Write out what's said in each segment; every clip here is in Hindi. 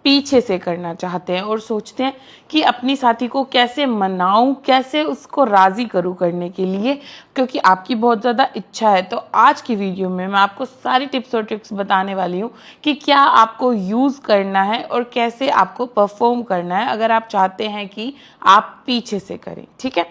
पीछे से करना चाहते हैं और सोचते हैं कि अपनी साथी को कैसे मनाऊं, कैसे उसको राज़ी करूं करने के लिए, क्योंकि आपकी बहुत ज़्यादा इच्छा है। तो आज की वीडियो में मैं आपको सारी टिप्स और ट्रिक्स बताने वाली हूं कि क्या आपको यूज़ करना है और कैसे आपको परफॉर्म करना है अगर आप चाहते हैं कि आप पीछे से करें। ठीक है,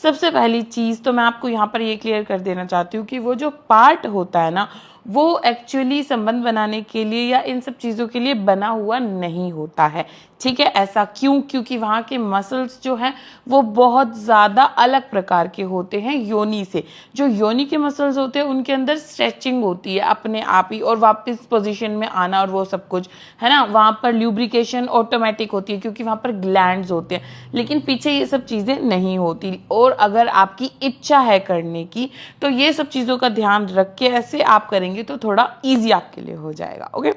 सबसे पहली चीज़ तो मैं आपको यहाँ पर ये क्लियर कर देना चाहती हूँ कि वो जो पार्ट होता है ना, वो एक्चुअली संबंध बनाने के लिए या इन सब चीज़ों के लिए बना हुआ नहीं होता है। ठीक है, ऐसा क्यों? क्योंकि वहाँ के मसल्स जो हैं वो बहुत ज़्यादा अलग प्रकार के होते हैं योनि से। जो योनि के मसल्स होते हैं उनके अंदर स्ट्रेचिंग होती है अपने आप ही और वापस पोजीशन में आना और वो सब कुछ, है ना। वहाँ पर ल्यूब्रिकेशन ऑटोमेटिक होती है क्योंकि वहाँ पर ग्लैंड्स होते हैं, लेकिन पीछे ये सब चीज़ें नहीं होती। और अगर आपकी इच्छा है करने की तो ये सब चीज़ों का ध्यान रख के ऐसे आप करेंगे तो थोड़ा ईजी आपके लिए हो जाएगा। ओके,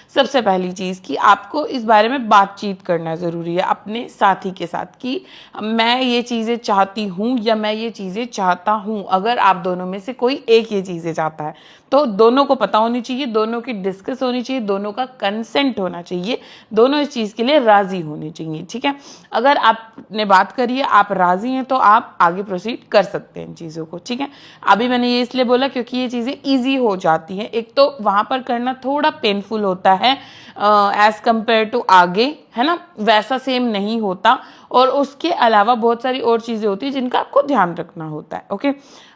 सबसे पहली चीज़ कि आपको इस बारे में बातचीत करना ज़रूरी है अपने साथी के साथ कि मैं ये चीज़ें चाहती हूँ या मैं ये चीज़ें चाहता हूँ। अगर आप दोनों में से कोई एक ये चीज़ें चाहता है तो दोनों को पता होनी चाहिए, दोनों की डिस्कस होनी चाहिए, दोनों का कंसेंट होना चाहिए, दोनों इस चीज़ के लिए राज़ी होने चाहिए। ठीक है, अगर आपने बात करी है, आप राज़ी हैं, तो आप आगे प्रोसीड कर सकते हैं इन चीज़ों को। ठीक है, अभी मैंने ये इसलिए बोला क्योंकि ये चीज़ें ईजी हो जाती हैं। एक तो वहाँ पर करना थोड़ा पेनफुल होता है एज कंपेयर टू आगे, है ना, वैसा सेम नहीं होता। और उसके अलावा बहुत सारी और चीज़ें होती हैं जिनका आपको ध्यान रखना होता है। ओके,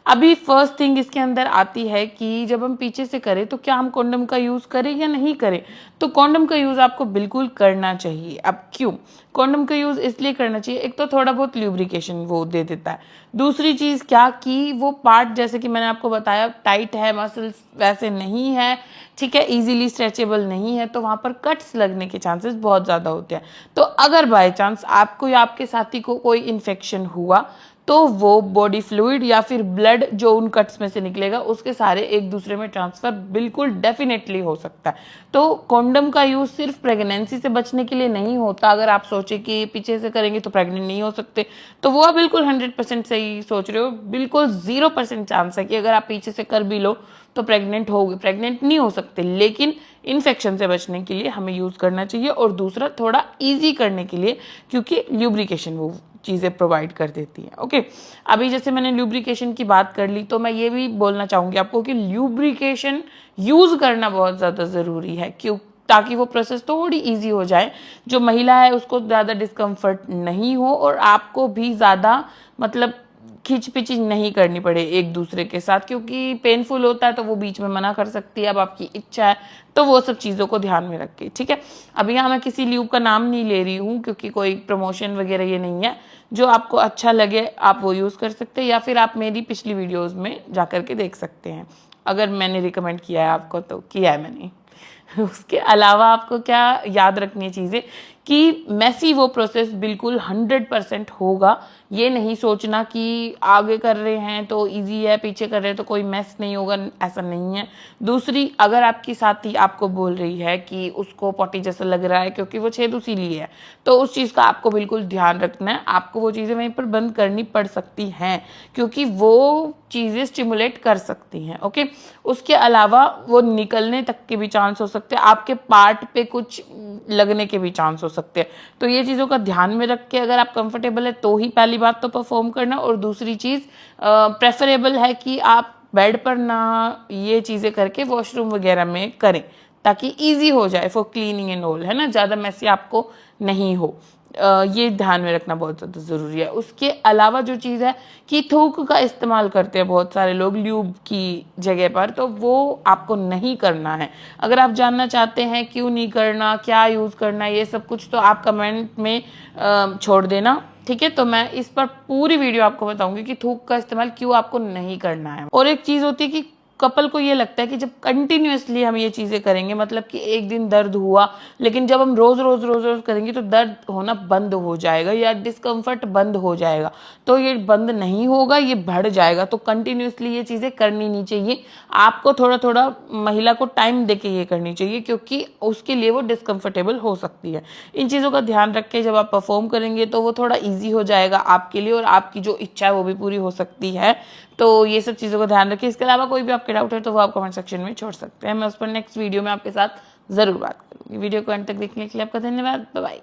अभी फर्स्ट थिंग इसके अंदर आती है कि जब हम पीछे से करें तो क्या हम कॉन्डम का यूज़ करें या नहीं करें। तो कॉन्डम का यूज़ आपको बिल्कुल करना चाहिए। अब क्यों कॉन्डम का यूज़ इसलिए करना चाहिए? एक तो थोड़ा बहुत ल्यूब्रिकेशन वो दे देता है। दूसरी चीज़ क्या कि वो पार्ट जैसे कि मैंने आपको बताया टाइट है, मसल्स वैसे नहीं है, ठीक है, इजीली स्ट्रेचेबल नहीं है, तो वहाँ पर कट्स लगने के चांसेस बहुत ज़्यादा होते हैं। तो अगर बाय चांस आपको या आपके साथी को कोई इन्फेक्शन हुआ तो वो बॉडी फ्लूइड या फिर ब्लड जो उन कट्स में से निकलेगा उसके सारे एक दूसरे में ट्रांसफर बिल्कुल डेफिनेटली हो सकता है। तो कॉन्डम का यूज़ सिर्फ प्रेगनेंसी से बचने के लिए नहीं होता। अगर आप सोचे कि पीछे से करेंगे तो प्रेग्नेंट नहीं हो सकते, तो वो आप बिल्कुल 100% सही सोच रहे हो। बिल्कुल 0% चांस है कि अगर आप पीछे से कर भी लो तो प्रेग्नेंट नहीं हो सकते, लेकिन इन्फेक्शन से बचने के लिए हमें यूज़ करना चाहिए। और दूसरा थोड़ा ईजी करने के लिए क्योंकि ल्यूब्रिकेशन वो चीज़ें प्रोवाइड कर देती हैं। ओके, अभी जैसे मैंने ल्यूब्रिकेशन की बात कर ली तो मैं ये भी बोलना चाहूँगी आपको कि ल्यूब्रिकेशन यूज़ करना बहुत ज़्यादा ज़रूरी है, क्यों, ताकि वो प्रोसेस थोड़ी इजी हो जाए। जो महिला है उसको ज़्यादा डिस्कम्फर्ट नहीं हो और आपको भी ज़्यादा मतलब खिचपिची नहीं करनी पड़े एक दूसरे के साथ, क्योंकि पेनफुल होता है तो वो बीच में मना कर सकती है। अब आपकी इच्छा है तो वो सब चीज़ों को ध्यान में रख के। ठीक है, अब यहाँ मैं किसी ल्यूब का नाम नहीं ले रही हूँ क्योंकि कोई प्रमोशन वगैरह ये नहीं है। जो आपको अच्छा लगे आप वो यूज़ कर सकते हैं या फिर आप मेरी पिछली वीडियोज़ में जा कर के देख सकते हैं। अगर मैंने रिकमेंड किया है आपको तो किया है मैंने। उसके अलावा आपको क्या याद रखनी चीज़ें कि मैसी वो प्रोसेस बिल्कुल 100% होगा। ये नहीं सोचना कि आगे कर रहे हैं तो इजी है, पीछे कर रहे हैं तो कोई मैस नहीं होगा, ऐसा नहीं है। दूसरी, अगर आपकी साथी आपको बोल रही है कि उसको पॉटी जैसा लग रहा है क्योंकि वो छेद उसी लिए है, तो उस चीज़ का आपको बिल्कुल ध्यान रखना है। आपको वो चीज़ें वहीं पर बंद करनी पड़ सकती हैं क्योंकि वो चीज़ें स्टिमुलेट कर सकती हैं। ओके, उसके अलावा वो निकलने तक के भी चांस हो सकते हैं, आपके पार्ट पे कुछ लगने के भी चांस हो सकते हैं। तो ये चीज़ों का ध्यान में रख के अगर आप कंफर्टेबल है तो ही पहली बात तो परफॉर्म करना। और दूसरी चीज़ प्रेफरेबल है कि आप बेड पर ना ये चीज़ें करके वॉशरूम वगैरह में करें ताकि ईजी हो जाए फॉर क्लीनिंग एंड ऑल, है ना, ज़्यादा मैसी आपको नहीं हो। ये ध्यान में रखना बहुत ज़्यादा ज़रूरी है। उसके अलावा जो चीज़ है कि थूक का इस्तेमाल करते हैं बहुत सारे लोग ल्यूब की जगह पर, तो वो आपको नहीं करना है। अगर आप जानना चाहते हैं क्यों नहीं करना, क्या यूज़ करना है, ये सब कुछ तो आप कमेंट में छोड़ देना। ठीक है, तो मैं इस पर पूरी वीडियो आपको बताऊंगी कि थूक का इस्तेमाल क्यों आपको नहीं करना है। और एक चीज़ होती है कि कपल को ये लगता है कि जब कंटिन्यूअसली हम ये चीज़ें करेंगे, मतलब कि एक दिन दर्द हुआ लेकिन जब हम रोज़ रोज़ रोज़ रोज़ करेंगे तो दर्द होना बंद हो जाएगा या डिस्कम्फर्ट बंद हो जाएगा। तो ये बंद नहीं होगा, ये बढ़ जाएगा। तो कंटिन्यूअसली ये चीज़ें करनी नहीं चाहिए। आपको थोड़ा थोड़ा महिला को टाइम देके ये करनी चाहिए क्योंकि उसके लिए वो डिस्कम्फर्टेबल हो सकती है। इन चीज़ों का ध्यान रख के जब आप परफॉर्म करेंगे तो वो थोड़ा ईजी हो जाएगा आपके लिए और आपकी जो इच्छा है वो भी पूरी हो सकती है। तो ये सब चीज़ों का ध्यान रखिए। इसके अलावा कोई भी आपके डाउट है तो वो आप कमेंट सेक्शन में छोड़ सकते हैं, मैं उस पर नेक्स्ट वीडियो में आपके साथ ज़रूर बात करूँगी। वीडियो को अंत तक देखने के लिए आपका धन्यवाद। Bye bye.